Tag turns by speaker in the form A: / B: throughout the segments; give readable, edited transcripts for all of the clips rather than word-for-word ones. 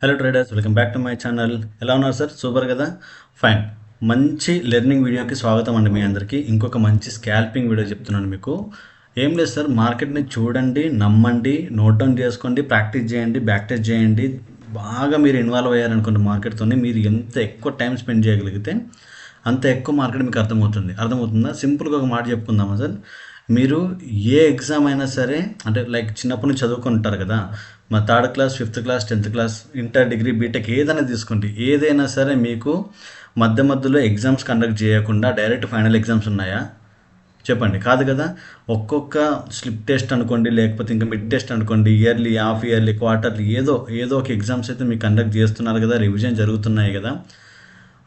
A: Hello traders, welcome back to my channel. ఎలా ఉన్నారు sir? Super కదా? ఫైన్. మంచి లెర్నింగ్ వీడియోకి స్వాగతం అండి. మీ అందరికీ ఇంకొక మంచి స్కాల్పింగ్ వీడియో చెప్తున్నాను మీకు. ఏం లేదు సార్, మార్కెట్ని చూడండి, నమ్మండి, నోట్ డౌన్ చేసుకోండి, ప్రాక్టీస్ చేయండి, బ్యాక్ టెస్ట్ చేయండి. బాగా మీరు ఇన్వాల్వ్ అయ్యారనుకోండి మార్కెట్తో, మీరు ఎంత ఎక్కువ టైం స్పెండ్ చేయగలిగితే అంత ఎక్కువ మార్కెట్ మీకు అర్థమవుతుందా? సింపుల్గా ఒక మాట చెప్పుకుందామా సార్. మీరు ఏ ఎగ్జామ్ అయినా సరే, అంటే లైక్ చిన్నప్పటి నుంచి చదువుకొని ఉంటారు కదా, మా third class, fifth class, 10th class, inter, degree, BTech ఏదైనా తీసుకోండి. ఏదైనా సరే మీకు మధ్యలో ఎగ్జామ్స్ కండక్ట్ చేయకుండా డైరెక్ట్ ఫైనల్ ఎగ్జామ్స్ ఉన్నాయా? చెప్పండి. కాదు కదా. ఒక్కొక్క స్లిప్ టెస్ట్ అనుకోండి, లేకపోతే ఇంకా మిడ్ టెస్ట్ అనుకోండి, ఇయర్లీ, హాఫ్ ఇయర్లీ, క్వార్టర్లీ, ఏదో ఒక ఎగ్జామ్స్ అయితే మీకు కండక్ట్ చేస్తున్నారు కదా, రివిజన్ జరుగుతున్నాయి కదా.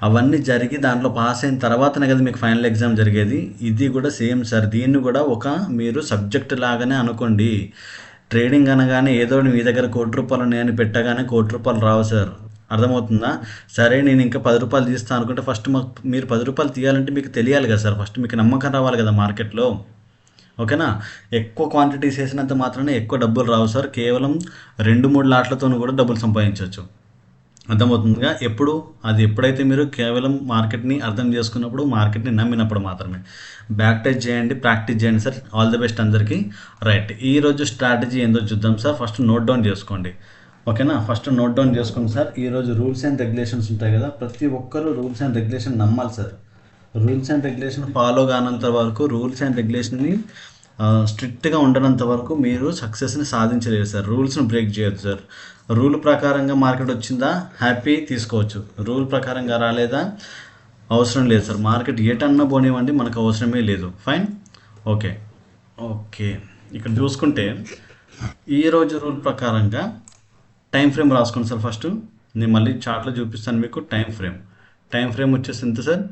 A: అవన్నీ జరిగి దాంట్లో పాస్ అయిన తర్వాతనే కదా మీకు ఫైనల్ ఎగ్జామ్ జరిగేది. ఇది కూడా సేమ్ సార్. దీన్ని కూడా ఒక మీరు సబ్జెక్ట్ లాగానే అనుకోండి. ట్రేడింగ్ అనగానే ఏదో మీ దగ్గర ₹1,00,00,000 ఉన్నాయని పెట్టగానే ₹1,00,00,000 రావు సార్. అర్థమవుతుందా? సరే, నేను ఇంకా ₹10 తీస్తాను అనుకుంటే ఫస్ట్ మీరు ₹10 తీయాలంటే మీకు తెలియాలి కదా సార్. ఫస్ట్ మీకు నమ్మకం రావాలి కదా మార్కెట్లో. ఓకేనా? ఎక్కువ క్వాంటిటీస్ వేసినంత మాత్రాన ఎక్కువ డబ్బులు రావు సార్. కేవలం 2-3 లాట్లతోనూ కూడా డబ్బులు సంపాదించవచ్చు. అర్థమవుతుందిగా. ఎప్పుడైతే మీరు కేవలం మార్కెట్ని అర్థం చేసుకున్నప్పుడు, మార్కెట్ని నమ్మినప్పుడు మాత్రమే. బ్యాక్ టెస్ట్ చేయండి, ప్రాక్టీస్ చేయండి సార్. ఆల్ ది బెస్ట్ అందరికీ. రైట్, ఈరోజు స్ట్రాటజీ ఏందో చూద్దాం సార్. ఫస్ట్ నోట్ డౌన్ చేసుకోండి. ఓకేనా? ఫస్ట్ నోట్ డౌన్ చేసుకోండి సార్. ఈరోజు రూల్స్ అండ్ రెగ్యులేషన్స్ ఉంటాయి కదా, ప్రతి ఒక్కరూ రూల్స్ అండ్ రెగ్యులేషన్ నమ్మాలి sir. Rules and regulation follow కానంత వరకు, రూల్స్ అండ్ రెగ్యులేషన్ని స్ట్రిక్ట్గా ఉండనంత వరకు మీరు సక్సెస్ని సాధించలేరు సార్. రూల్స్ని బ్రేక్ చేయొద్దు సార్. రూల్ ప్రకారంగా మార్కెట్ వచ్చిందా, హ్యాపీ, తీసుకోవచ్చు. రూల్ ప్రకారంగా రాలేదా, అవసరం లేదు సార్. మార్కెట్ ఏటన్నా పోనివ్వండి, మనకు అవసరమే లేదు. ఫైన్. ఓకే ఓకే ఇక్కడ చూసుకుంటే ఈరోజు రూల్ ప్రకారంగా టైం ఫ్రేమ్ రాసుకోండి సార్. ఫస్ట్ నేను మళ్ళీ చార్ట్లో చూపిస్తాను మీకు. టైం ఫ్రేమ్ వచ్చేసి ఎంత సార్?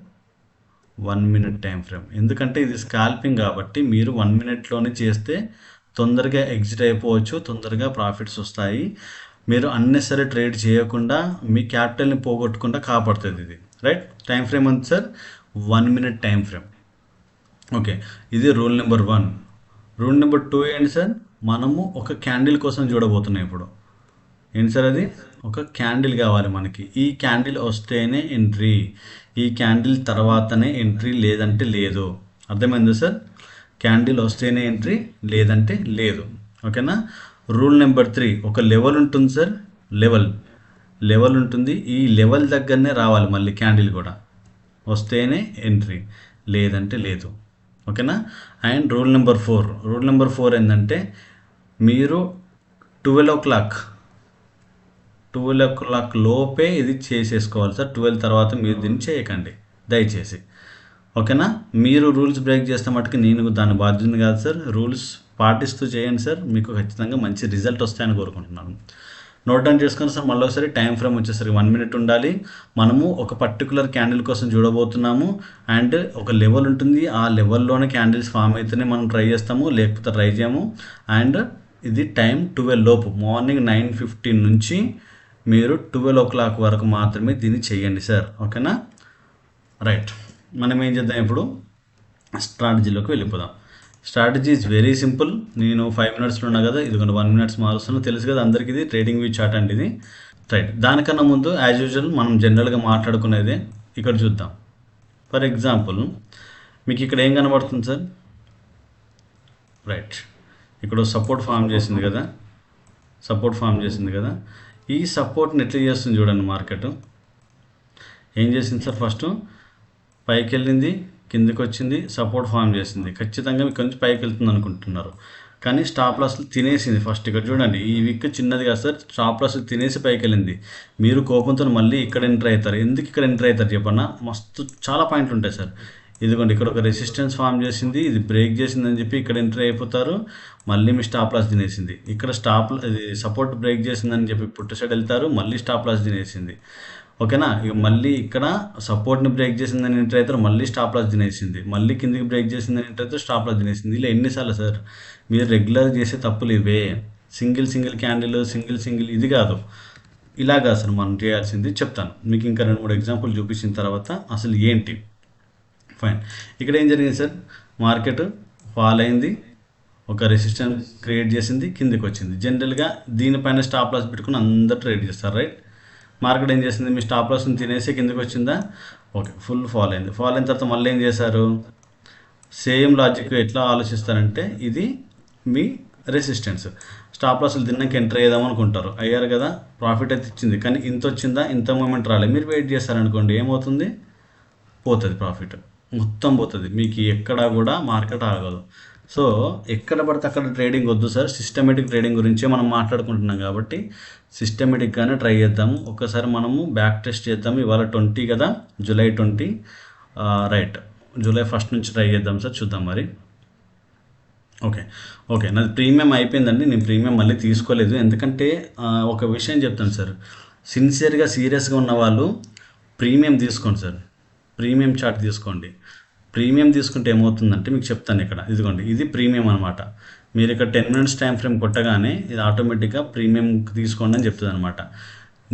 A: 1 minute time frame. ఎందుకంటే ఇది స్కాల్పింగ్ కాబట్టి మీరు 1 minuteలోనే చేస్తే తొందరగా ఎగ్జిట్ అయిపోవచ్చు, తొందరగా ప్రాఫిట్స్ వస్తాయి. మీరు అన్నెసరీ ట్రేడ్ చేయకుండా మీ క్యాపిటల్ని పోగొట్టకుండా కాపాడుతుంది ఇది. రైట్. టైం ఫ్రేమ్ ఉంది sir, 1 minute time frame. Okay, ఇది రూల్ నెంబర్ 1. రూల్ నెంబర్ 2 ఏంటి సార్? మనము ఒక క్యాండిల్ కోసం చూడబోతున్నాం ఇప్పుడు. ఏంటి సార్ అది? ఒక క్యాండిల్ కావాలి మనకి. ఈ క్యాండిల్ వస్తేనే ఎంట్రీ, ఈ క్యాండిల్ తర్వాతనే ఎంట్రీ, లేదంటే లేదు. అర్థమైందా సార్? క్యాండిల్ వస్తేనే ఎంట్రీ, లేదంటే లేదు. ఓకేనా? రూల్ నెంబర్ 3, ఒక లెవెల్ ఉంటుంది సార్. లెవెల్ ఉంటుంది. ఈ లెవెల్ దగ్గరనే రావాలి మళ్ళీ క్యాండిల్ కూడా. వస్తేనే ఎంట్రీ, లేదంటే లేదు. ఓకేనా? అండ్ రూల్ నెంబర్ 4 ఏంటంటే, మీరు 12 o'clock లోపే ఇది చేసేసుకోవాలి సార్. 12 తర్వాత మీరు దీన్ని చేయకండి దయచేసి. ఓకేనా? మీరు రూల్స్ బ్రేక్ చేస్తే మటుకు నేను దాని బాధ్యతని కాదు సార్. రూల్స్ పాటిస్తూ చేయండి సార్, మీకు ఖచ్చితంగా మంచి రిజల్ట్ వస్తాయని కోరుకుంటున్నాను. నోట్ డౌన్ చేసుకుని సార్. మళ్ళీ ఒకసారి టైం ఫ్రేమ్ వచ్చేసరికి 1 minute ఉండాలి. మనము ఒక పర్టికులర్ క్యాండిల్ కోసం చూడబోతున్నాము. అండ్ ఒక లెవెల్ ఉంటుంది, ఆ లెవెల్లోనే క్యాండిల్స్ ఫామ్ అయితేనే మనం ట్రై చేస్తాము, లేకపోతే ట్రై చేయము. అండ్ ఇది టైం 12 లోపు, మార్నింగ్ 9:15 నుంచి మీరు 12 o'clock వరకు మాత్రమే దీన్ని చేయండి సార్. ఓకేనా? రైట్, మనం ఏం చేద్దాం ఇప్పుడు, స్ట్రాటజీలోకి వెళ్ళిపోదాం. Strategy is very simple. నేను 5 minutesలో ఉన్నా కదా, ఇదిగోండి 1 minute మారుస్తున్నా. తెలుసు కదా అందరికీ, ఇది ట్రేడింగ్ వ్యూ చార్ట్ అండి ఇది. రైట్, దానికన్నా ముందు యాజ్ యూజువల్ మనం జనరల్గా మాట్లాడుకునేదే ఇక్కడ చూద్దాం. ఫర్ ఎగ్జాంపుల్ మీకు ఇక్కడ ఏం కనబడుతుంది సార్? రైట్, ఇక్కడ సపోర్ట్ ఫామ్ చేసింది కదా. ఈ సపోర్ట్ని ఎట్లా చేస్తుంది చూడండి. మార్కెట్ ఏం చేసింది సార్? ఫస్ట్ పైకి వెళ్ళింది, కిందికి వచ్చింది, సపోర్ట్ ఫామ్ చేసింది. ఖచ్చితంగా మీకు కొంచెం పైకి వెళ్తుంది అనుకుంటున్నారు, కానీ స్టాప్ లాస్లు తినేసింది. ఫస్ట్ ఇక్కడ చూడండి, ఈ విక్ చిన్నది కదా సార్, స్టాప్ లాస్లు తినేసి పైకి వెళ్ళింది. మీరు కోపంతో మళ్ళీ ఇక్కడ ఎంటర్ అవుతారు. ఎందుకు ఇక్కడ ఎంటర్ అవుతారు చెప్పన్నా? మస్తు చాలా పాయింట్లు ఉంటాయి సార్. ఇదిగోండి, ఇక్కడ ఒక రెసిస్టెన్స్ ఫామ్ చేసింది, ఇది బ్రేక్ చేసిందని చెప్పి ఇక్కడ ఎంటర్ అయిపోతారు. మళ్ళీ మీ స్టాప్ లాస్ తినేసింది. ఇక్కడ ఇది సపోర్ట్ బ్రేక్ చేసిందని చెప్పి పుట్టు సైడ్ వెళ్తారు, మళ్ళీ స్టాప్ లాస్ తినేసింది. ఓకేనా? ఇక మళ్ళీ ఇక్కడ సపోర్ట్ని బ్రేక్ చేసిందని ఎంటర్ అవుతారు, మళ్ళీ స్టాప్ లాస్ తినేసింది. మళ్ళీ కిందికి బ్రేక్ చేసిందని ఎంటర్ అవుతారు, స్టాప్ లాస్ తినేసింది. ఇలా ఎన్నిసార్లు సార్? మీరు రెగ్యులర్ చేసే తప్పులు ఇవే. సింగిల్ క్యాండిల్, సింగిల్ ఇది కాదు. ఇలాగా అసలు మనం చేయాల్సింది చెప్తాను మీకు. ఇంకా 2-3 ఎగ్జాంపుల్ చూపించిన తర్వాత అసలు ఏంటి. ఫైన్. ఇక్కడ ఏం జరిగింది సార్? మార్కెట్ ఫాల్ అయింది, ఒక రెసిస్టెన్స్ క్రియేట్ చేసింది, కిందికి వచ్చింది. జనరల్గా దీనిపైన స్టాప్ లాస్ పెట్టుకుని అందరూ ట్రేడ్ చేస్తారు. రైట్. మార్కెట్ ఏం చేసింది, మీ స్టాప్ లాస్ని తినేసి కిందకి వచ్చిందా, ఓకే ఫుల్ ఫాల్ అయింది. ఫాల్ అయిన తర్వాత మళ్ళీ ఏం చేశారు, సేమ్ లాజిక్ ఎట్లా ఆలోచిస్తారంటే ఇది మీ రెసిస్టెన్స్, స్టాప్ లాస్లు తిన్నాక ఎంటర్ అయ్యేదాం అనుకుంటారు, అయ్యారు కదా, ప్రాఫిట్ అయితే ఇచ్చింది కానీ ఇంత వచ్చిందా, ఇంత మూమెంట్ రాలేదు, మీరు వెయిట్ చేస్తారనుకోండి ఏమవుతుంది, పోతుంది ప్రాఫిట్ మొత్తం పోతుంది, మీకు ఎక్కడా కూడా మార్కెట్ ఆగదు. సో ఎక్కడ పడితే అక్కడ ట్రేడింగ్ వద్దు సార్, సిస్టమేటిక్ ట్రేడింగ్ గురించే మనం మాట్లాడుకుంటున్నాం కాబట్టి సిస్టమేటిక్గానే ట్రై చేద్దాము. ఒకసారి మనము బ్యాక్ టెస్ట్ చేద్దాము. ఇవాళ 20 కదా, జూలై 20, రైట్, జూలై 1 నుంచి ట్రై చేద్దాం సార్, చూద్దాం మరి. ఓకే ఓకే, నాది ప్రీమియం అయిపోయిందండి, నేను ప్రీమియం మళ్ళీ తీసుకోలేదు. ఎందుకంటే ఒక విషయం చెప్తాను సార్, సిన్సియర్గా సీరియస్గా ఉన్న వాళ్ళు ప్రీమియం తీసుకోండి సార్, ప్రీమియం చార్ట్ తీసుకోండి. ప్రీమియం తీసుకుంటే ఏమవుతుందంటే మీకు చెప్తాను ఇక్కడ, ఇదిగోండి ఇది ప్రీమియం అనమాట. మీరు ఇక్కడ 10 minutes టైం ఫ్రేమ్ కొట్టగానే ఇది ఆటోమేటిక్గా ప్రీమియం తీసుకోండి అని చెప్తుంది అనమాట.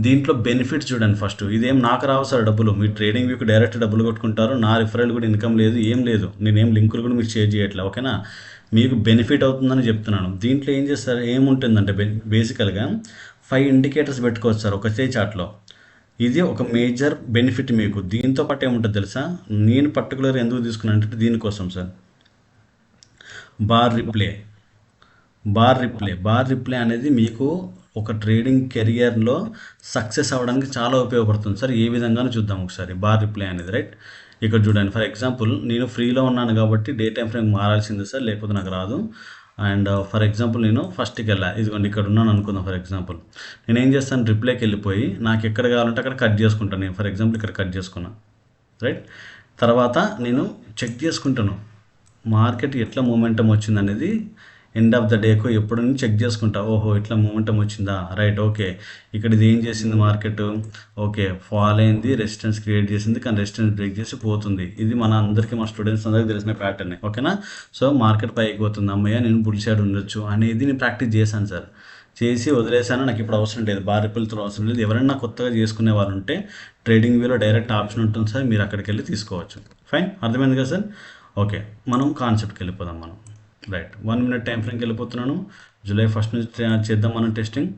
A: దీంట్లో బెనిఫిట్స్ చూడండి ఫస్ట్, ఇదేం నాకు రావు సార్ డబ్బులు, మీ ట్రేడింగ్ వ్యూకి డైరెక్ట్ డబ్బులు కొట్టుకుంటారు, నా రిఫరల్ కూడా ఇన్కమ్ లేదు, ఏం లేదు, నేనేం లింకులు కూడా మీకు షేర్ చేయట్లే, ఓకేనా, మీకు బెనిఫిట్ అవుతుందని చెప్తున్నాను. దీంట్లో ఏం చేస్తారు, ఏముంటుందంటే బేసికల్గా 5 ఇండికేటర్స్ పెట్టుకోవచ్చు సార్ ఒకటే చార్ట్లో, ఇది ఒక మేజర్ బెనిఫిట్ మీకు. దీంతో పాటు ఏముంటుంది తెలుసా, నేను పర్టికులర్ ఎందుకు తీసుకున్నాను అంటే దీనికోసం సార్, బార్ రిప్లే అనేది మీకు ఒక ట్రేడింగ్ కెరియర్లో సక్సెస్ అవ్వడానికి చాలా ఉపయోగపడుతుంది సార్. ఏ విధంగానూ చూద్దాం ఒకసారి బార్ రిప్లే అనేది, రైట్. ఇక్కడ చూడండి, ఫర్ ఎగ్జాంపుల్ నేను ఫ్రీలో ఉన్నాను కాబట్టి డే టైం ఫ్రేమ్ మారాల్సిందే సార్, లేకపోతే నాకు రాదు. అండ్ ఫర్ ఎగ్జాంపుల్ నేను ఫస్ట్కి వెళ్ళా, ఇదిగోండి ఇక్కడ ఉన్నాను అనుకుందాం. ఫర్ ఎగ్జాంపుల్ నేను ఏం చేస్తాను, రిప్లేకి వెళ్ళిపోయి నాకు ఎక్కడ కావాలంటే అక్కడ కట్ చేసుకుంటాను. నేను ఫర్ ఎగ్జాంపుల్ ఇక్కడ కట్ చేసుకున్నాను, రైట్. తర్వాత నేను చెక్ చేసుకుంటాను మార్కెట్ ఎట్లా మూమెంటం వచ్చింది అనేది, ఎండ్ ఆఫ్ ద డేకు ఎప్పుడు చెక్ చేసుకుంటా, ఓహో ఇట్లా మూమెంటం వచ్చిందా, రైట్, ఓకే. ఇక్కడ ఇది ఏం చేసింది మార్కెట్, ఓకే ఫాల్ అయింది, రెసిస్టెన్స్ క్రియేట్ చేసింది కానీ రెసిస్టెన్స్ బ్రేక్ చేసి పోతుంది. ఇది మన అందరికీ, మా స్టూడెంట్స్ అందరికీ తెలిసిన ప్యాటర్న్, ఓకేనా. సో మార్కెట్ పైకి పోతుంది, అమ్మయ్య నేను బుల్ సైడ్ ఉండొచ్చు అనేది నేను ప్రాక్టీస్ చేశాను సార్, చేసి వదిలేసాను. నాకు ఇప్పుడు అవసరం లేదు, బార్ రిపుల్తో అవసరం లేదు. ఎవరైనా కొత్తగా చేసుకునే వాళ్ళు ఉంటే ట్రేడింగ్ వ్యూలో డైరెక్ట్ ఆప్షన్ ఉంటుంది సార్, మీరు అక్కడికి వెళ్ళి తీసుకోవచ్చు. ఫైన్, అర్థమైంది కదా సార్. ఓకే, మనం కాన్సెప్ట్కి వెళ్ళిపోదాం మనం, రైట్. 1 minute టైం ఫ్రేమ్కి వెళ్ళిపోతున్నాను. జూలై 1 నుంచి చేద్దాం మనం టెస్టింగ్.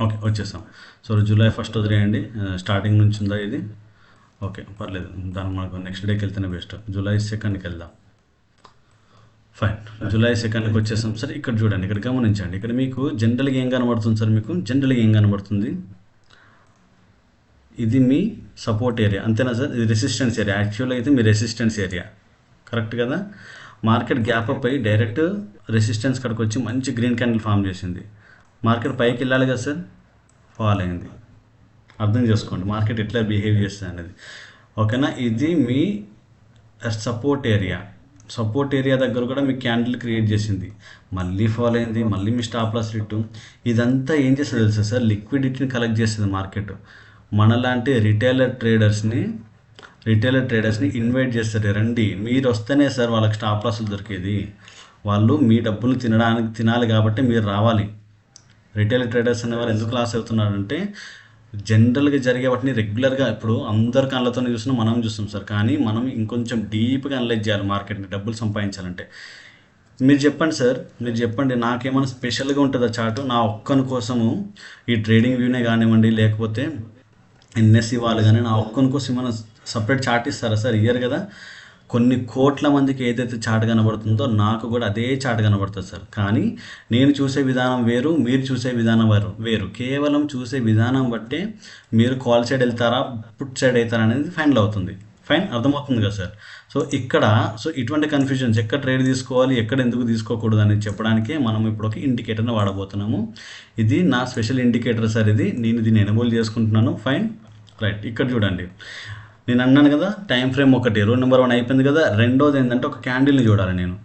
A: ఓకే వచ్చేసాం. సో జూలై 1 వదిలేయండి, స్టార్టింగ్ నుంచి ఉందా ఇది, ఓకే పర్లేదు, దాని మనకు నెక్స్ట్ డేకి వెళ్తేనే బెస్ట్. జూలై 2కి వెళ్దాం. ఫైన్, జూలై 2కి వచ్చేసాం సార్. ఇక్కడ చూడండి, ఇక్కడ గమనించండి, ఇక్కడ మీకు జనరల్గా ఏం కనబడుతుంది సార్, మీకు జనరల్గా ఏం కనబడుతుంది, ఇది మీ సపోర్ట్ ఏరియా అంతేనా సార్, ఇది రెసిస్టెన్స్ ఏరియా. యాక్చువల్గా అయితే మీ రెసిస్టెన్స్ ఏరియా కరెక్ట్ కదా. మార్కెట్ గ్యాప్ అప్ అయ్యి డైరెక్ట్ రెసిస్టెన్స్ కడికి వచ్చి మంచి గ్రీన్ క్యాండిల్ ఫామ్ చేసింది. మార్కెట్ పైకి వెళ్ళాలి కదా సార్, ఫాల్ అయింది. అర్థం చేసుకోండి మార్కెట్ ఎట్లా బిహేవ్ చేస్తుంది అనేది, ఓకేనా. ఇది మీ సపోర్ట్ ఏరియా దగ్గర కూడా మీ క్యాండిల్ క్రియేట్ చేసింది, మళ్ళీ ఫాల్ అయింది, మళ్ళీ మీ స్టాప్ లాస్ రిట్టు. ఇదంతా ఏం చేస్తుంది తెలుసా సార్, లిక్విడిటీని కలెక్ట్ చేస్తుంది మార్కెట్. మనలాంటి రిటైలర్ ట్రేడర్స్ని ఇన్వైట్ చేస్తారు, రండి మీరు వస్తేనే సార్ వాళ్ళకి స్టాప్ లాస్లు దొరికేది, వాళ్ళు మీ డబ్బులు తినాలి కాబట్టి మీరు రావాలి. రిటైల్ ట్రేడర్స్ అనేవారు ఎందుకు లాస్ అవుతున్నారంటే జనరల్గా జరిగే వాటిని రెగ్యులర్గా ఇప్పుడు అందరు కళ్ళతో చూసినా మనం చూస్తాం సార్, కానీ మనం ఇంకొంచెం డీప్గా అనలైజ్ చేయాలి మార్కెట్ని డబ్బులు సంపాదించాలంటే. మీరు చెప్పండి సార్, మీరు చెప్పండి, నాకేమైనా స్పెషల్గా ఉంటుందా చార్టు నా ఒక్కని కోసము, ఈ ట్రేడింగ్ వ్యూనే కానివ్వండి లేకపోతే ఎన్ఎస్సి వాళ్ళు కానీ నా ఒక్కని కోసం ఏమైనా సపరేట్ చార్ట్ ఇస్తారా సార్, ఇయ్యరు కదా. కొన్ని కోట్ల మందికి ఏదైతే చార్ట్ కనబడుతుందో నాకు కూడా అదే చార్ట్ కనబడుతుంది సార్, కానీ నేను చూసే విధానం వేరు, మీరు చూసే విధానం వేరు. కేవలం చూసే విధానం బట్టే మీరు కాల్ సైడ్ వెళ్తారా పుట్ సైడ్ అవుతారా అనేది ఫైనల్ అవుతుంది. ఫైన్, అర్థమవుతుంది కదా సార్. సో ఇటువంటి కన్ఫ్యూజన్స్, ఎక్కడ ట్రేడ్ తీసుకోవాలి ఎక్కడ ఎందుకు తీసుకోకూడదు అనేది చెప్పడానికే మనం ఇప్పుడు ఒక ఇండికేటర్ని వాడబోతున్నాము. ఇది నా స్పెషల్ ఇండికేటర్ సార్, నేను దీన్ని ఎనేబుల్ చేసుకుంటున్నాను. Fine, right. ఇక్కడ చూడండి, నేను అన్నాను కదా టైం ఫ్రేమ్ ఒకటి, రూల్ నెంబర్ 1 అయిపోయింది కదా. రెండోది ఏంటంటే ఒక క్యాండిల్ని చూడాలి నేను.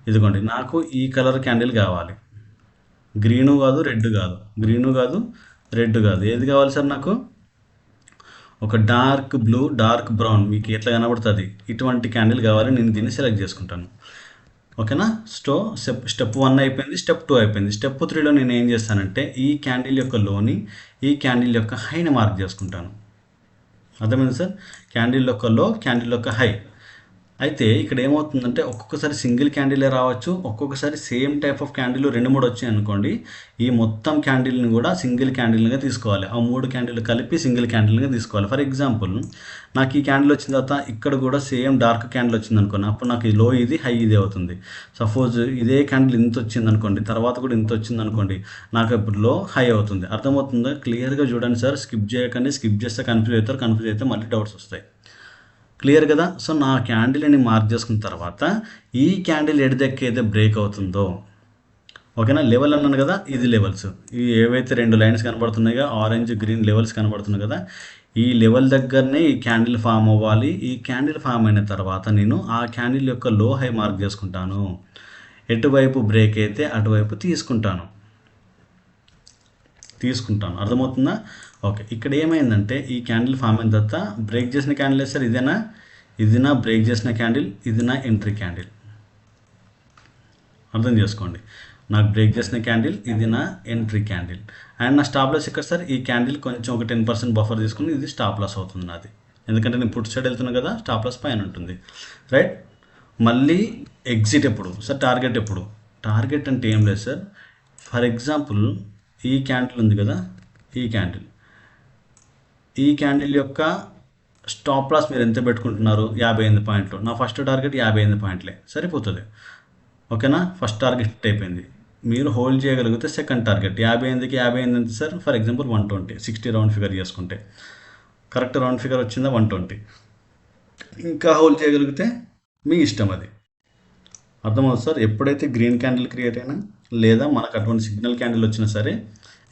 A: ఇదిగోండి, నాకు ఈ కలర్ క్యాండిల్ కావాలి, గ్రీను కాదు రెడ్ కాదు, ఏది కావాలి సార్ నాకు, ఒక డార్క్ బ్లూ డార్క్ బ్రౌన్, మీకు ఎట్లా కనబడుతుంది ఇటువంటి క్యాండిల్ కావాలి. నేను దీన్ని సెలెక్ట్ చేసుకుంటాను, ఓకేనా. స్టెప్ 1 అయిపోయింది, స్టెప్ 2 అయిపోయింది. స్టెప్ 3లో నేను ఏం చేస్తానంటే ఈ క్యాండిల్ యొక్క లోని ఈ క్యాండిల్ యొక్క హైని మార్క్ చేసుకుంటాను. అర్థమైంది సార్, క్యాండిల్ యొక్క లో క్యాండిల్ యొక్క హై. అయితే ఇక్కడ ఏమవుతుందంటే ఒక్కొక్కసారి సింగిల్ క్యాండిలే రావచ్చు, ఒక్కొక్కసారి సేమ్ టైప్ ఆఫ్ క్యాండిల్ 2, 3 వచ్చాయి అనుకోండి, ఈ మొత్తం క్యాండిల్ని కూడా సింగిల్ క్యాండిల్గా తీసుకోవాలి. ఆ 3 క్యాండిల్ కలిపి సింగిల్ క్యాండిల్గా తీసుకోవాలి. ఫర్ ఎగ్జాంపుల్ నాకు ఈ క్యాండిల్ వచ్చిన తర్వాత ఇక్కడ కూడా సేమ్ డార్క్ క్యాండిల్ వచ్చింది అనుకోండి, అప్పుడు నాకు లో ఇది హై ఇది అవుతుంది. సపోజ్ ఇదే క్యాండిల్ ఇంత వచ్చింది అనుకోండి, తర్వాత కూడా ఇంత వచ్చింది అనుకోండి, నాకు ఇప్పుడు లో హై అవుతుంది. అర్థమవుతుందా? క్లియర్గా చూడండి సార్, స్కిప్ చేయకండి. స్కిప్ చేస్తే కన్ఫ్యూజ్ అవుతారు, కన్ఫ్యూజ్ అయితే మళ్ళీ డౌట్స్ వస్తాయి. క్లియర్ కదా? సో నా క్యాండిల్ని మార్క్ చేసుకున్న తర్వాత ఈ క్యాండిల్ ఎడదెక్కైతే బ్రేక్ అవుతుందో, ఓకేనా, లెవెల్ అన్నాను కదా, ఇది లెవెల్స్. ఈ ఏవైతే 2 లైన్స్ కనబడుతున్నాయో ఆరెంజ్ గ్రీన్ లెవెల్స్ కనబడుతున్నాయి కదా, ఈ లెవెల్ దగ్గరనే ఈ క్యాండిల్ ఫామ్ అవ్వాలి. ఈ క్యాండిల్ ఫామ్ అయిన తర్వాత నేను ఆ క్యాండిల్ యొక్క లో హై మార్క్ చేసుకుంటాను. ఎటువైపు బ్రేక్ అయితే అటువైపు తీసుకుంటాను. అర్థమవుతుందా? ఓకే, ఇక్కడ ఏమైందంటే ఈ క్యాండిల్ ఫామ్ అయిన తర్వాత బ్రేక్ చేసిన క్యాండిల్ వేస్తారు. ఇది నా బ్రేక్ చేసిన క్యాండిల్, ఇది నా ఎంట్రీ క్యాండిల్. అర్థం చేసుకోండి, నాకు బ్రేక్ చేసిన క్యాండిల్, ఇది నా ఎంట్రీ క్యాండిల్. అండ్ నా స్టాప్ లాస్ ఇక్కడ సార్ ఈ క్యాండిల్ కొంచెం ఒక 10% బఫర్ తీసుకుని ఇది స్టాప్ లాస్ అవుతుంది నాది. ఎందుకంటే నేను పుట్ సైడ్ వెళ్తున్నాను కదా, స్టాప్ లాస్ పైన ఉంటుంది. రైట్, మళ్ళీ ఎగ్జిట్ ఎప్పుడు సార్? టార్గెట్ ఎప్పుడు? టార్గెట్ అంటే ఏం లేదు సార్. ఫర్ ఎగ్జాంపుల్ ఈ క్యాండిల్ ఉంది కదా, ఈ క్యాండిల్ యొక్క స్టాప్ లాస్ మీరు ఎంత పెట్టుకుంటున్నారు? 58 పాయింట్లు. నా ఫస్ట్ టార్గెట్ 58 పాయింట్లే, సరిపోతుంది. ఓకేనా, ఫస్ట్ టార్గెట్ హిట్ అయిపోయింది. మీరు హోల్డ్ చేయగలిగితే సెకండ్ టార్గెట్ 58కి 58 ఎంత sir? For example 120, 60 round figure చేసుకుంటే కరెక్ట్ రౌండ్ ఫిగర్ వచ్చిందా 120. ఇంకా హోల్డ్ చేయగలిగితే మీ ఇష్టం, అది అర్థమవుతుంది సార్. ఎప్పుడైతే గ్రీన్ క్యాండిల్ క్రియేట్ అయినా లేదా మనకు అటువంటి సిగ్నల్ క్యాండిల్ వచ్చినా సరే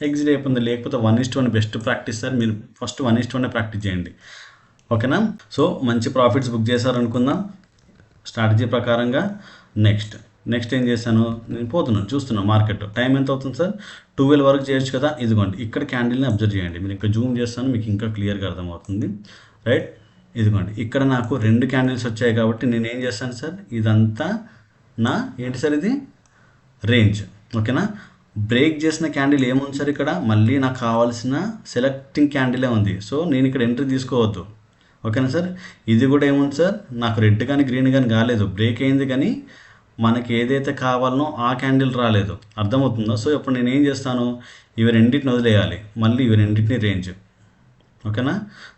A: ఎగ్జిట్ అయిపోయింది. లేకపోతే 1:1 బెస్ట్ ప్రాక్టీస్ సార్. మీరు ఫస్ట్ 1:1 ప్రాక్టీస్ చేయండి, ఓకేనా. సో మంచి ప్రాఫిట్స్ బుక్ చేశారనుకుందాం స్ట్రాటజీ ప్రకారంగా. నెక్స్ట్ ఏం చేశాను, నేను పోతున్నాను, చూస్తున్నాను మార్కెట్. టైం ఎంత అవుతుంది సార్? 12 వరకు చేయొచ్చు కదా. ఇదిగోండి ఇక్కడ క్యాండిల్ని అబ్జర్వ్ చేయండి. మీరు ఇంకా జూమ్ చేస్తాను, మీకు ఇంకా క్లియర్గా అర్థమవుతుంది. రైట్, ఇదిగోండి ఇక్కడ నాకు 2 క్యాండిల్స్ వచ్చాయి కాబట్టి నేను ఏం చేస్తాను సార్, ఇదంతా నా ఏంటి సార్, ఇది రేంజ్, ఓకేనా. బ్రేక్ చేసిన క్యాండిల్ ఏముంది సార్ ఇక్కడ? మళ్ళీ నాకు కావాల్సిన సెలెక్టింగ్ క్యాండిలే ఉంది. సో నేను ఇక్కడ ఎంట్రీ తీసుకోవద్దు, ఓకేనా సార్. ఇది కూడా ఏముంది సార్, నాకు రెడ్ కానీ గ్రీన్ కానీ కాలేదు, బ్రేక్ అయింది కానీ మనకి ఏదైతే కావాలనో ఆ క్యాండిల్ రాలేదు. అర్థమవుతుందో? సో ఇప్పుడు నేను ఏం చేస్తాను, ఇవి రెండింటిని వదిలేయాలి, మళ్ళీ ఇవి రెండింటిని రేంజ్, ఓకేనా.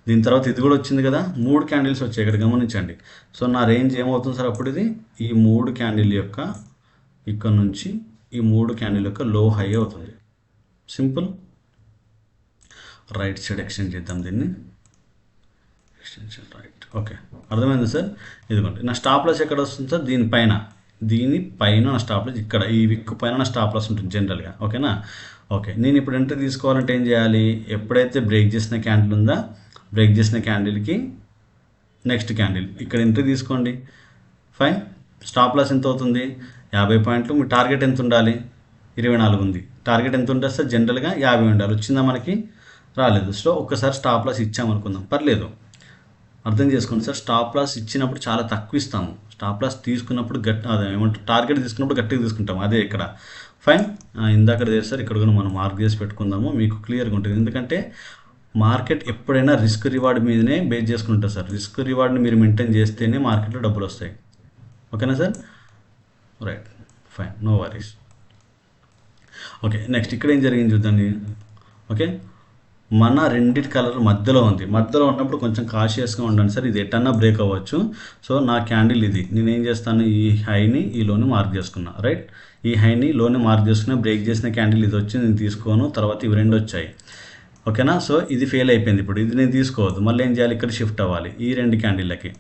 A: దీని తర్వాత ఇది కూడా వచ్చింది కదా, 3 క్యాండిల్స్ వచ్చాయి ఇక్కడ గమనించండి. సో నా రేంజ్ ఏమవుతుంది సార్ అప్పుడు? ఇది ఈ 3 క్యాండిల్ యొక్క ఇక్కడ నుంచి ఈ 3 క్యాండిల్ యొక్క లో హై అవుతుంది. సింపుల్. రైట్ సైడ్ ఎక్స్టెండ్ చేద్దాం దీన్ని, ఎక్స్టెన్షన్ రైట్. ఓకే, అర్థమైంది సార్. ఇదిగోండి నా స్టాప్ లాస్ ఎక్కడ వస్తుంది సార్? దీనిపైన నా స్టాప్ లాస్ ఇక్కడ, ఈ విక్ పైన నా స్టాప్ లాస్ ఉంటుంది జనరల్గా, ఓకేనా. ఓకే, నేను ఇప్పుడు ఎంట్రీ తీసుకోవాలంటే ఏం చేయాలి? ఎప్పుడైతే బ్రేక్ చేసిన క్యాండిల్ ఉందా, బ్రేక్ చేసిన క్యాండిల్కి నెక్స్ట్ క్యాండిల్ ఇక్కడ ఎంట్రీ తీసుకోండి. ఫైన్, స్టాప్ లాస్ ఎంత అవుతుంది? 50 పాయింట్లు. మీ టార్గెట్ ఎంత ఉండాలి? 24 ఉంది. టార్గెట్ ఎంత ఉంటుంది సార్? జనరల్గా 50 ఉండాలి. వచ్చిందా మనకి? రాలేదు. సో ఒక్కసారి స్టాప్ లాస్ ఇచ్చామనుకుందాం, పర్లేదు. అర్థం చేసుకోండి సార్, స్టాప్ లాస్ ఇచ్చినప్పుడు చాలా తక్కువ ఇస్తాము. స్టాప్ లాస్ తీసుకున్నప్పుడు అదే ఏమంటారు, టార్గెట్ తీసుకున్నప్పుడు గట్టిగా తీసుకుంటాము. అదే ఇక్కడ. ఫైన్, ఇందాక సార్ ఇక్కడ కూడా మనం మార్క్ చేసి పెట్టుకుందాము, మీకు క్లియర్గా ఉంటుంది. ఎందుకంటే మార్కెట్ ఎప్పుడైనా రిస్క్ రివార్డ్ మీదనే బేస్ చేసుకుంటారు సార్. రిస్క్ రివార్డ్ని మీరు మెయింటైన్ చేస్తేనే మార్కెట్లో డబ్బులు వస్తాయి, ఓకేనా sir. Right, fine, no worries. Okay, next ఇక్కడ ఏం జరిగింది చూద్దాండి. ఓకే, మన రెండింటి కలర్ మధ్యలో ఉంది. మధ్యలో ఉన్నప్పుడు కొంచెం కాషియస్గా ఉండండి సార్. ఇది ఎటన్నా బ్రేక్ అవ్వచ్చు. సో నా క్యాండిల్ ఇది, నేనేం చేస్తాను, ఈ హైని ఈ లోని మార్క్ చేసుకున్నా. రైట్, ఈ హైని లోని మార్క్ చేసుకున్నా. బ్రేక్ చేసిన క్యాండిల్ ఇది వచ్చి నేను తీసుకోను, తర్వాత ఇవి 2 వచ్చాయి, ఓకేనా. సో ఇది ఫెయిల్ అయిపోయింది. ఇప్పుడు ఇది నేను తీసుకోవద్దు, మళ్ళీ ఏం చేయాలి, ఇక్కడ షిఫ్ట్ అవ్వాలి. ఈ 2 క్యాండిల్లకి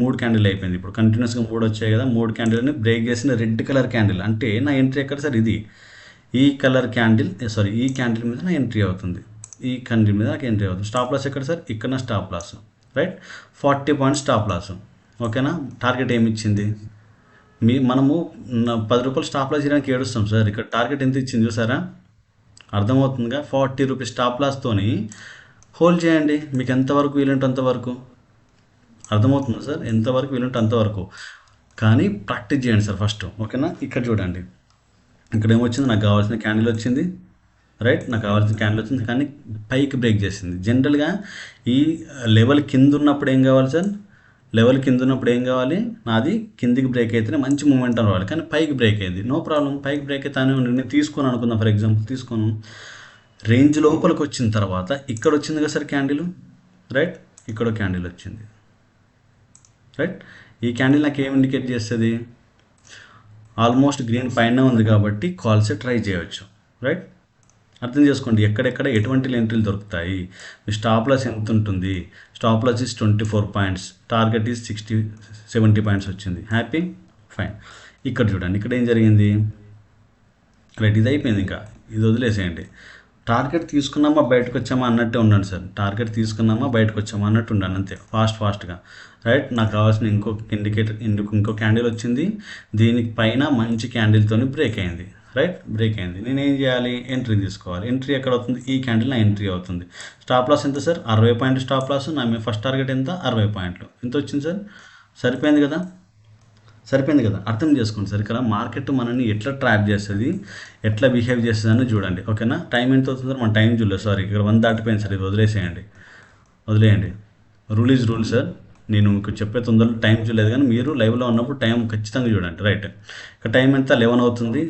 A: 3 క్యాండిల్ అయిపోయింది. ఇప్పుడు కంటిన్యూస్గా 3 వచ్చాయి కదా, 3 క్యాండిల్ని బ్రేక్ చేసిన రెడ్ కలర్ క్యాండిల్, అంటే నా ఎంట్రీ ఎక్కడ సార్? ఇది ఈ కలర్ క్యాండిల్, ఈ క్యాండిల్ మీద నా ఎంట్రీ అవుతుంది. ఈ క్యాండిల్ మీద నాకు ఎంట్రీ అవుతుంది. స్టాప్ లాస్ ఎక్కడ సార్? ఇక్కడ నా stop loss. Right, 40 points stop loss, ఓకేనా. టార్గెట్ ఏమి ఇచ్చింది? మనము 10 రూపాయలు స్టాప్ లాస్ చేయడానికి ఏడుస్తాం సార్. ఇక్కడ టార్గెట్ ఎంత ఇచ్చింది చూసారా? అర్థమవుతుందిగా. 40 రూపీస్ స్టాప్ లాస్తోని హోల్డ్ చేయండి, మీకు ఎంతవరకు వీలుంటే అంతవరకు. అర్థమవుతుందా సార్? ఎంతవరకు వీలుంటే అంతవరకు, కానీ ప్రాక్టీస్ చేయండి సార్ ఫస్ట్, ఓకేనా. ఇక్కడ చూడండి, ఇక్కడ ఏమొచ్చింది, నాకు కావాల్సిన క్యాండిల్ వచ్చింది. రైట్, నాకు కావాల్సిన క్యాండిల్ వచ్చింది కానీ పైకి బ్రేక్ చేసింది. జనరల్గా ఈ లెవెల్ కింద ఉన్నప్పుడు ఏం కావాలి సార్, లెవెల్ కింద ఉన్నప్పుడు ఏం కావాలి, నాది కిందికి బ్రేక్ అయితేనే మంచి మూమెంట్ రావాలి, కానీ పైకి బ్రేక్ అయింది. నో ప్రాబ్లం, పైకి బ్రేక్ అయితే నేను తీసుకొని అనుకుందాం, ఫర్ ఎగ్జాంపుల్ తీసుకోను, రేంజ్ లోపలికి వచ్చిన తర్వాత ఇక్కడ వచ్చింది కదా సార్ క్యాండిల్, రైట్, ఇక్కడ క్యాండిల్ వచ్చింది, రైట్. ఈ క్యాండిల్ నాకు ఏం ఇండికేట్ చేస్తుంది, ఆల్మోస్ట్ గ్రీన్ పైన ఉంది కాబట్టి కాల్సే ట్రై చేయవచ్చు, రైట్. అర్థం చేసుకోండి ఎక్కడెక్కడ ఎటువంటి ఎంట్రీలు దొరుకుతాయి. మీ స్టాప్ లాస్ ఎంత ఉంటుంది, stop loss is 24 points, target is 70 points వచ్చింది, హ్యాపీ, ఫైన్. ఇక్కడ చూడండి, ఇక్కడ ఏం జరిగింది, రైట్, ఇది అయిపోయింది, ఇంకా ఇది వదిలేసేయండి. టార్గెట్ తీసుకున్నామా బయటకు వచ్చామా అన్నట్టే ఉండండి సార్, టార్గెట్ తీసుకున్నామా బయటకు వచ్చామా అన్నట్టు ఉండండి, అంతే, ఫాస్ట్గా, రైట్. నాకు కావాల్సిన ఇంకో క్యాండిల్ వచ్చింది, దీనికి పైన మంచి క్యాండిల్తో బ్రేక్ అయింది, రైట్, బ్రేక్ అయింది. నేను ఏం చేయాలి, ఎంట్రీ తీసుకోవాలి. ఎంట్రీ ఎక్కడ అవుతుంది, ఈ క్యాండిల్ నా ఎంట్రీ అవుతుంది. స్టాప్ లాస్ ఎంత సార్, 60 పాయింట్ స్టాప్ లాస్, నా ఫస్ట్ టార్గెట్ ఎంత, 60 పాయింట్లు, ఎంత వచ్చింది సార్, సరిపోయింది కదా, అర్థం చేసుకోండి సార్. ఇక్కడ మార్కెట్ మనల్ని ఎట్లా ట్రాప్ చేస్తుంది, ఎట్లా బిహేవ్ చేస్తుంది అని చూడండి, ఓకేనా. టైం ఎంత అవుతుంది సార్, మన టైం చూడలేదు, సారీ, ఇక్కడ 1 దాటిపోయింది సార్, ఇది వదిలేయండి. రూల్ ఈజ్ రూల్ సార్, నేను మీకు చెప్పే తొందరలో టైం చూడలేదు, కానీ మీరు లైవ్లో ఉన్నప్పుడు టైం ఖచ్చితంగా చూడండి, రైట్. ఇక్కడ టైం ఎంత, 11 అవుతుంది.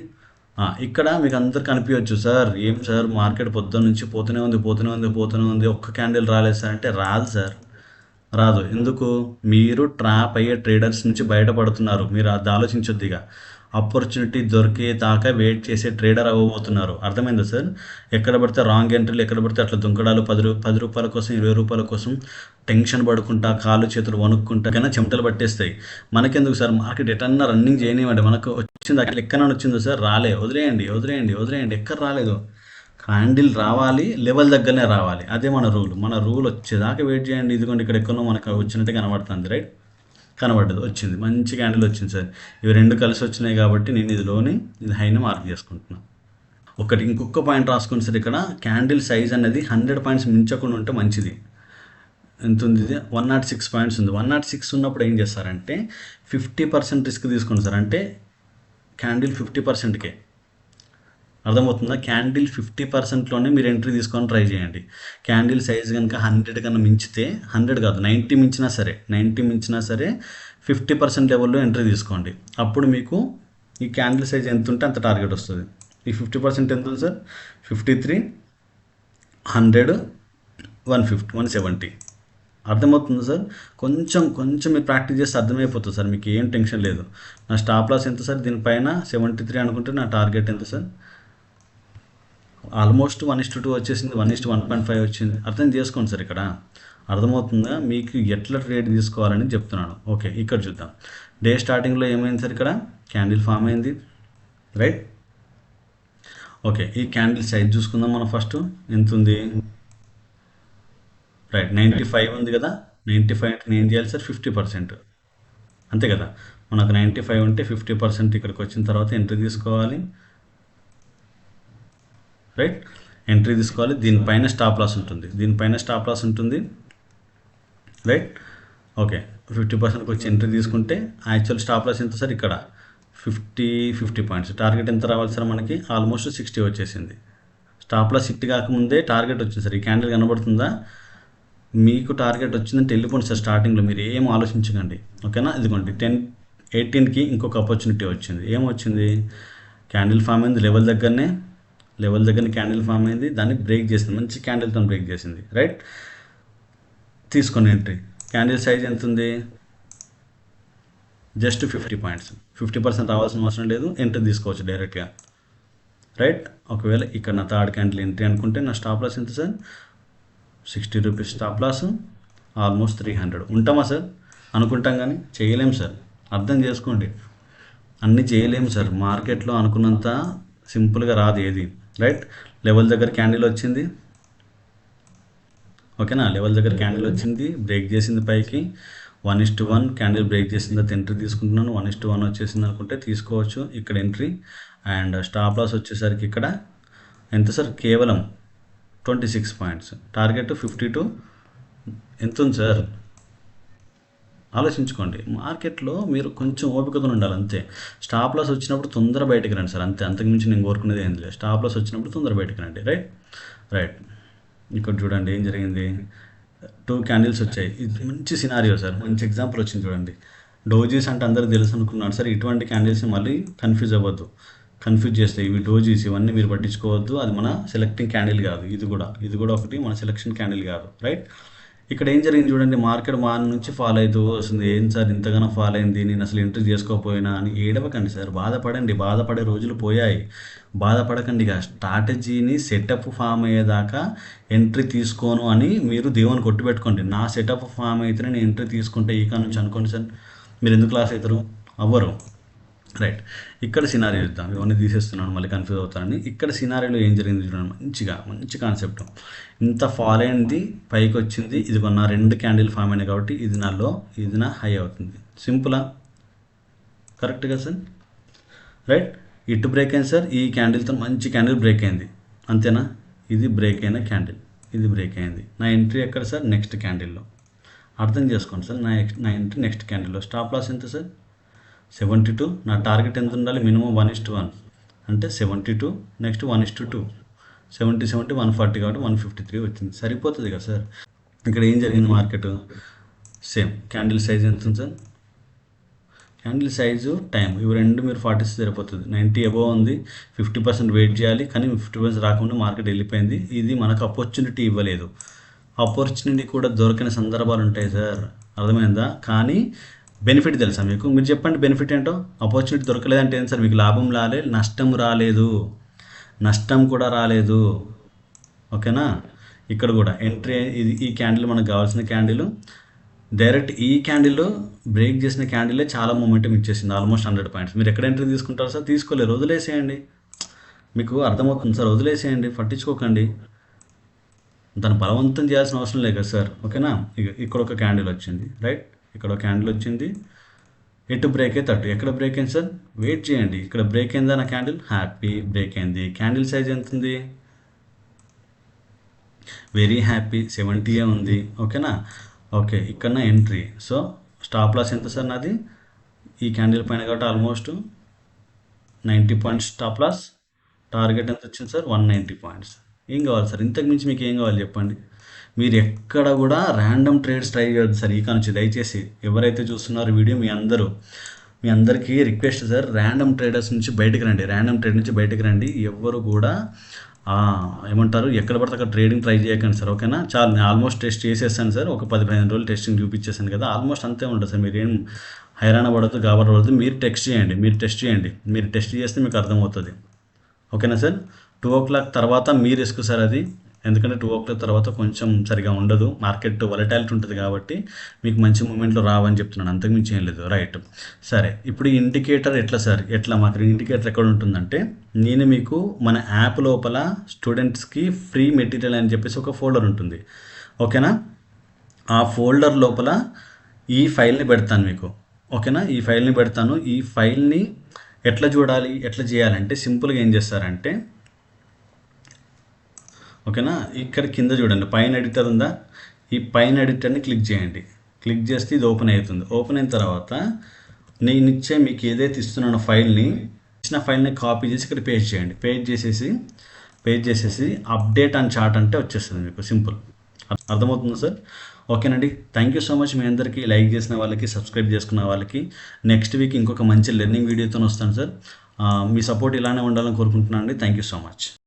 A: ఇక్కడ మీకు అందరికి అనిపించవచ్చు, సార్ ఏం సార్ మార్కెట్ పొద్దున్న నుంచి పోతూనే ఉంది, ఒక్క క్యాండిల్ రాలేదు సార్ అంటే, రాదు సార్, రాదు. ఎందుకు, మీరు ట్రాప్ అయ్యే ట్రేడర్స్ నుంచి బయటపడుతున్నారు. మీరు అది ఆలోచించొద్దు. ఇక ఆపర్చునిటీ దొరికే దాకా వెయిట్ చేసే ట్రేడర్ అవ్వబోతున్నారు. అర్థమైందా సార్. ఎక్కడ పడితే రాంగ్ ఎంట్రీలు, ఎక్కడ పడితే అట్లా దుంకడాలు, 10 రూపాయల కోసం 20 రూపాయల కోసం టెన్షన్ పడుకుంటా, కాళ్ళు చేతులు వణుక్కుంటా కన్నా చెమటలు పట్టేస్తాయి. మనకెందుకు సార్, మార్కెట్ ఎటన్నా రన్నింగ్ చేయనివ్వండి. మనకు వచ్చింది అట్లా ఎక్కడ వచ్చిందో సార్, రాలే, వదిలేయండి, ఎక్కడ రాలేదు. క్యాండిల్ రావాలి, లెవెల్ దగ్గరనే రావాలి, అదే మన రూల్ వచ్చేదాకా వెయిట్ చేయండి. ఇదిగోండి ఇక్కడ ఎక్కడో మనకు వచ్చినట్టే కనబడుతుంది, రైట్, కనబడ్డది, వచ్చింది, మంచి క్యాండిల్ వచ్చింది సార్. ఇవి 2 కలిసి వచ్చినాయి కాబట్టి నేను ఇది హైని మార్క్ చేసుకుంటున్నాను. ఇంకొక పాయింట్ రాసుకోండి సార్, ఇక్కడ క్యాండిల్ సైజ్ అనేది 100 పాయింట్స్ మించకుండా ఉంటే మంచిది. ఎంత ఉంది, ఇది 106 పాయింట్స్ ఉంది. 106 ఉన్నప్పుడు ఏం చేస్తారంటే 50% రిస్క్ తీసుకోండి సార్, అంటే క్యాండిల్ 50%కే, అర్థమవుతుందా. క్యాండిల్ 50%లోనే మీరు ఎంట్రీ తీసుకొని ట్రై చేయండి. క్యాండిల్ సైజ్ కనుక 100 కన్నా మించితే, 100 కాదు 90 మించినా సరే 50% లెవెల్లో ఎంట్రీ తీసుకోండి. అప్పుడు మీకు ఈ క్యాండిల్ సైజ్ ఎంత ఉంటే అంత టార్గెట్ వస్తుంది. ఈ 50% ఎంత ఉంది సార్, 53, 100, 150, 170. అర్థమవుతుంది సార్. కొంచెం మీరు ప్రాక్టీస్ చేస్తే అర్థమైపోతుంది సార్, మీకు ఏం టెన్షన్ లేదు. నా స్టాప్ లాస్ ఎంత సార్, దీనిపైన 73 అనుకుంటే నా టార్గెట్ ఎంత సార్, ఆల్మోస్ట్ 1:2 వచ్చేసింది, 1:1.5 వచ్చింది. అర్థం చేసుకోండి సార్, ఇక్కడ అర్థమవుతుందా మీకు ఎట్లా ట్రేడ్ తీసుకోవాలని చెప్తున్నాను. ఓకే, ఇక్కడ చూద్దాం. డే స్టార్టింగ్లో ఏమైంది సార్, ఇక్కడ క్యాండిల్ ఫామ్ అయింది, రైట్. ఓకే, ఈ క్యాండిల్ సైజ్ చూసుకుందాం మనం ఫస్ట్, ఎంత ఉంది, రైట్, 95 ఉంది కదా. 95 అంటే ఏం చేయాలి సార్, 50%, అంతే కదా. మనకు 95 ఉంటే 50% ఇక్కడికి వచ్చిన తర్వాత ఎంట్రీ తీసుకోవాలి, రైట్, ఎంట్రీ తీసుకోవాలి. దీనిపైన స్టాప్ లాస్ ఉంటుంది, రైట్. ఓకే, 50%కి వచ్చి ఎంట్రీ తీసుకుంటే యాక్చువల్ స్టాప్ లాస్ ఎంత సార్, ఇక్కడ 50 పాయింట్స్. టార్గెట్ ఎంత రావాలి సార్ మనకి, ఆల్మోస్ట్ 60 వచ్చేసింది. స్టాప్ లాస్ హిట్ కాకముందే టార్గెట్ వచ్చింది సార్. ఈ క్యాండిల్ కనబడుతుందా, మీకు టార్గెట్ వచ్చిందంటే వెళ్ళిపోండి సార్. స్టార్టింగ్లో మీరు ఏం ఆలోచించకండి, ఓకేనా. ఇదిగోండి 18కి ఇంకొక ఆపర్చునిటీ వచ్చింది. ఏమొచ్చింది, క్యాండిల్ ఫామ్ అయింది, లెవెల్ దగ్గరనే క్యాండిల్ ఫామ్ అయింది, దాన్ని బ్రేక్ చేసింది, మంచి క్యాండిల్తో బ్రేక్ చేసింది, రైట్. తీసుకొని ఎంట్రీ. క్యాండిల్ సైజ్ ఎంత ఉంది, జస్ట్ 50 పాయింట్స్. 50% రావాల్సిన అవసరం లేదు, ఎంట్రీ తీసుకోవచ్చు డైరెక్ట్గా, రైట్. ఒకవేళ ఇక్కడ నా థర్డ్ క్యాండిల్ ఎంట్రీ అనుకుంటే నా స్టాప్ లాస్ ఎంత sir, 60 rupees stop loss, almost 300. ఉంటామా సార్, అనుకుంటాం కానీ చేయలేము సార్. అర్థం చేసుకోండి, అన్నీ చేయలేము సార్. మార్కెట్లో అనుకున్నంత సింపుల్గా రాదు ఏది, రైట్. లెవెల్ దగ్గర క్యాండిల్ వచ్చింది, ఓకేనా. లెవెల్ దగ్గర క్యాండిల్ వచ్చింది, బ్రేక్ చేసింది పైకి, 1:1 క్యాండిల్ బ్రేక్ చేసింది, ఎంట్రీ తీసుకుంటున్నాను. 1:1 వచ్చేసింది అనుకుంటే తీసుకోవచ్చు ఇక్కడ ఎంట్రీ. అండ్ స్టాప్ లాస్ వచ్చేసరికి ఇక్కడ ఎంత సార్, కేవలం 26 పాయింట్స్. టార్గెట్ 52 ఎంత ఉంది సార్, ఆలోచించుకోండి. మార్కెట్‌లో మీరు కొంచెం ఓపికతో ఉండాలి అంతే. స్టాప్ లాస్ వచ్చినప్పుడు తొందర బయటికి రండి సార్ అంతే. అంతకుమించి నేను కోరుకునేది ఏం లేదు. స్టాప్ లాస్ వచ్చినప్పుడు తొందర బయటికి రండి. రైట్? రైట్. ఇక్కడ చూడండి ఏం జరిగింది. 2 క్యాండిల్స్ వచ్చాయి. ఇది మంచి సినారియో సార్. మంచి ఎగ్జాంపుల్ వచ్చింది చూడండి. డోజీస్ అంటే అందరికి తెలుసు అనుకున్నాడు సార్. ఇటువంటి క్యాండిల్స్ మళ్ళీ కన్ఫ్యూజ్ అవ్వద్దు. కన్ఫ్యూజ్ చేస్తాయి ఇవి డోజీస్, ఇవన్నీ మీరు పట్టించుకోవద్దు. అది మన సెలెక్టింగ్ క్యాండిల్ కాదు. ఇది కూడా ఒకటి మన సెలెక్షన్ క్యాండిల్ కాదు. రైట్? ఇక్కడ ఏం జరిగింది చూడండి. మార్కెట్ మార్నింగ్ నుంచి ఫాల్ అవుతూ వస్తుంది. ఏం సార్ ఇంతగానో ఫాల్ అయింది, నేను అసలు ఎంట్రీ చేసుకోకపోయినా అని ఏడవకండి సార్. బాధపడండి. బాధపడే రోజులు పోయాయి. బాధపడకండి. ఇక స్ట్రాటజీని సెటప్ ఫామ్ అయ్యేదాకా ఎంట్రీ తీసుకోను అని మీరు దేవుని కొట్టుపెట్టుకోండి. నా సెటప్ ఫామ్ అయితేనే నేను ఎంట్రీ తీసుకుంటే ఈ నుంచి అనుకోండి సార్. మీరు ఎందుకు లాస్ అవుతారు? అవ్వరు. రైట్. ఇక్కడ సినారియో ఇద్దాం. ఇవన్నీ తీసేస్తున్నాను మళ్ళీ కన్ఫ్యూజ్ అవుతానని. ఇక్కడ సినారియోలో ఏం జరిగింది చూడండి. మంచి కాన్సెప్ట్. ఇంత ఫాల్ అయింది, పైకి వచ్చింది. ఇది నా 2 క్యాండిల్ ఫామ్ అయినాయి కాబట్టి ఇది నా లో, ఇది నా హై అవుతుంది. సింపులా? కరెక్ట్గా సార్? రైట్. ఇటు బ్రేక్ అయింది సార్. ఈ క్యాండిల్తో మంచి క్యాండిల్ బ్రేక్ అయింది. అంతేనా? ఇది బ్రేక్ అయిన క్యాండిల్, ఇది బ్రేక్ అయింది. నా ఎంట్రీ ఎక్కడ సార్? నెక్స్ట్ క్యాండిల్లో. అర్థం చేసుకోండి సార్. నా ఎంట్రీ నెక్స్ట్ క్యాండిల్లో. స్టాప్ లాస్ ఎంత సార్? 72. నా టార్గెట్ ఎంత ఉండాలి? మినిమం 1:1 అంటే 72, నెక్స్ట్ 1:2, 70, 140 కాబట్టి 153 వచ్చింది. సరిపోతుంది కదా సార్. ఇక్కడ ఏం జరిగింది? Market same. క్యాండిల్ సైజ్ ఎంత ఉంది సార్? క్యాండిల్ సైజు, టైం, ఇవి రెండు మీరు 40 సరిపోతుంది. 90 అబోవ్ ఉంది. 50% వెయిట్ చేయాలి, కానీ 50% రాకుండా మార్కెట్ వెళ్ళిపోయింది. ఇది మనకు ఆపర్చునిటీ ఇవ్వలేదు. ఆపర్చునిటీ కూడా దొరకని సందర్భాలు ఉంటాయి సార్. అర్థమైందా? కానీ బెనిఫిట్ తెలుసా మీకు? మీరు చెప్పండి బెనిఫిట్ ఏంటో. ఆపర్చునిటీ దొరకలేదంటే ఏంటి సార్? మీకు లాభం రాలేదు, నష్టం రాలేదు, నష్టం కూడా రాలేదు. ఓకేనా? ఇక్కడ కూడా ఎంట్రీ, ఇది ఈ క్యాండిల్ మనకు కావాల్సిన క్యాండిల్. డైరెక్ట్ ఈ క్యాండిల్ బ్రేక్ చేసిన క్యాండిలే చాలా మూమెంటం ఇచ్చేసింది, ఆల్మోస్ట్ 100 పాయింట్స్. మీరు ఎక్కడ ఎంట్రీ తీసుకుంటారు సార్? తీసుకోలేరు, వదిలేసేయండి. మీకు అర్థమవుతుంది సార్? వదిలేసేయండి, పట్టించుకోకండి. దాన్ని బలవంతం చేయాల్సిన అవసరం లేదు కదా సార్. ఓకేనా? ఇక్కడ ఒక క్యాండిల్ వచ్చింది. రైట్? ఇక్కడ ఒక క్యాండిల్ వచ్చింది. ఎటు బ్రేక్ అయితే అటు. ఎక్కడ బ్రేక్ అయింది సార్? వెయిట్ చేయండి. ఇక్కడ బ్రేక్ అయిందా నా క్యాండిల్? హ్యాపీ, బ్రేక్ అయింది. క్యాండిల్ సైజ్ ఎంత ఉంది? వెరీ హ్యాపీ, 70 ఉంది. ఓకేనా? ఓకే. ఇక్కడ నా ఎంట్రీ. సో స్టాప్ లాస్ ఎంత సార్ నాది? ఈ క్యాండిల్ పైన కాబట్టి almost 90 points stop loss. Target ఎంత వచ్చింది సార్? 190 పాయింట్స్. ఏం కావాలి సార్? ఇంతకు మించి మీకు ఏం కావాలి చెప్పండి? మీరు ఎక్కడ కూడా ర్యాండమ్ ట్రేడ్స్ ట్రై చేయొద్దు సార్. ఈ నుంచి దయచేసి ఎవరైతే చూస్తున్నారో వీడియో, మీ అందరికీ రిక్వెస్ట్ సార్, ర్యాండమ్ ట్రేడర్స్ నుంచి బయటకు రండి. ర్యాండమ్ ట్రేడ్ నుంచి బయటకు రండి. ఎవ్వరు కూడా ఏమంటారు, ఎక్కడ పడితే అక్కడ ట్రేడింగ్ ట్రై చేయకండి సార్. ఓకేనా? చాలా, నేను ఆల్మోస్ట్ టెస్ట్ చేసేసాను సార్. ఒక 10-15 రోజులు టెస్టింగ్ చూపించేసాను కదా. ఆల్మోస్ట్ అంతే ఉంటుంది సార్. మీరేం హైరాణ పడద్దు, గాబరపడద్దు. మీరు టెస్ట్ చేయండి. మీరు టెస్ట్ చేస్తే మీకు అర్థమవుతుంది. ఓకేనా సార్? 2 o'clock తర్వాత మీ రిస్క్ సార్ అది. ఎందుకంటే 2 o'clock తర్వాత కొంచెం సరిగా ఉండదు, మార్కెట్ వలటాలిటీ ఉంటుంది కాబట్టి మీకు మంచి మూమెంట్లో రావని చెప్తున్నాను. అంతకుమించి ఏం లేదు. రైట్. సరే, ఇప్పుడు ఇండికేటర్ ఎట్లా సార్? మాకు ఇండికేటర్ ఎక్కడ ఉంటుందంటే, నేను మీకు మన యాప్ లోపల స్టూడెంట్స్కి ఫ్రీ మెటీరియల్ అని చెప్పేసి ఒక ఫోల్డర్ ఉంటుంది. ఓకేనా? ఆ ఫోల్డర్ లోపల ఈ ఫైల్ని పెడతాను మీకు. ఓకేనా? ఈ ఫైల్ని పెడతాను. ఈ ఫైల్ని ఎట్లా చూడాలి, ఎట్లా చేయాలంటే సింపుల్గా ఏం చేస్తారంటే, ఓకేనా, ఇక్కడ కింద చూడండి పైన ఎడిటర్ ఉందా? ఈ పైన ఎడిటర్ని క్లిక్ చేయండి. క్లిక్ చేస్తే ఇది ఓపెన్ అవుతుంది. ఓపెన్ అయిన తర్వాత నేను ఇచ్చే మీకు ఏదైతే ఇస్తున్నానో ఇచ్చిన ఫైల్ని కాపీ చేసి ఇక్కడ పేస్ట్ చేయండి. పేస్ట్ చేసేసి అప్డేట్ అండ్ చార్ట్ అంటే వచ్చేస్తుంది మీకు. సింపుల్. అర్థమవుతుందా సార్? ఓకేనండి. థ్యాంక్ యూ సో మచ్ మీ అందరికీ. లైక్ చేసిన వాళ్ళకి, సబ్స్క్రైబ్ చేసుకున్న వాళ్ళకి. నెక్స్ట్ వీక్ ఇంకొక మంచి లెర్నింగ్ వీడియోతో వస్తాను సార్. మీ సపోర్ట్ ఇలానే ఉండాలని కోరుకుంటున్నాను అండి. Thank you so much.